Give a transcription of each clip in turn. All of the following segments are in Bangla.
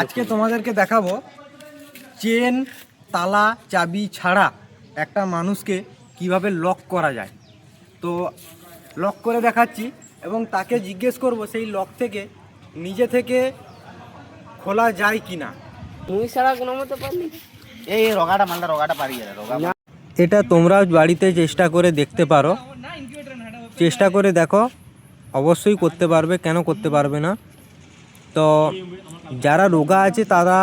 আজকে তোমাদেরকে দেখাবো চেন, তালা, চাবি ছাড়া একটা মানুষকে কিভাবে লক করা যায়। তো লক করে দেখাচ্ছি এবং তাকে জিজ্ঞেস করব সেই লক থেকে নিজে থেকে খোলা যায় কিনা। মুই ছাড়া কোনো মতো পারলি এই রগাটা মালটা রগাটা পারি রগা। এটা তোমরা বাড়িতে চেষ্টা করে দেখতে পারো, চেষ্টা করে দেখো, অবশ্যই করতে পারবে, কেন করতে পারবে না। তো যারা রোগা আছে তারা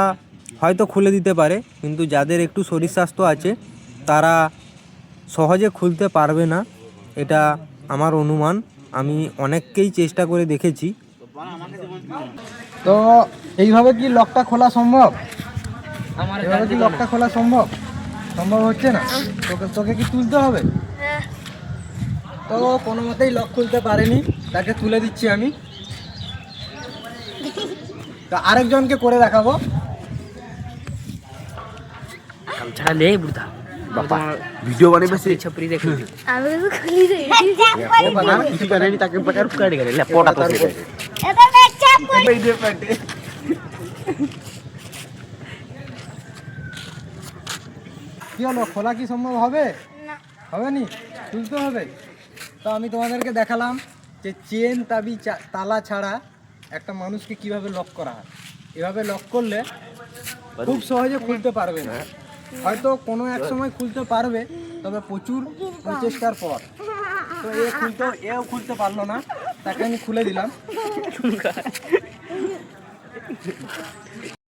হয়তো খুলে দিতে পারে, কিন্তু যাদের একটু শরীর স্বাস্থ্য আছে তারা সহজে খুলতে পারবে না, এটা আমার অনুমান। আমি অনেককেই চেষ্টা করে দেখেছি। তো এইভাবে কি লকটা খোলা সম্ভব? এইভাবে কি লকটা খোলা সম্ভব? সম্ভব হচ্ছে না। তোকে কি তুলতে হবে? তো কোনো মতেই লক খুলতে পারেনি, তাকে তুলে দিচ্ছি আমি। তো আরেকজনকে করে দেখাবো। ছাড়া লে বুড়া বাবা ভিডিও বানাইবে সে ছপরি দেখো আমি তো খুলি দেই বানা কিছু বানাইনি তাকে পকার কাটি গেলে লেপটা তো সে এটা ব্যাগ চাপ করি ভিডিও পাটে কি হলো, খোলা কি সম্ভব হবে? না হবে নি, তুলতে হবে। তো আমি তোমাদেরকে দেখালাম যে চেন, চাবি, তালা ছাড়া একটা মানুষকে কিভাবে লক করা হয়। এভাবে লক করলে খুব সহজে খুলতে পারবে না। হয়তো কোনো এক সময় খুলতে পারবে, তবে প্রচুর প্রচেষ্টার পর। তো এও খুলতে পারলো না, তাকে আমি খুলে দিলাম।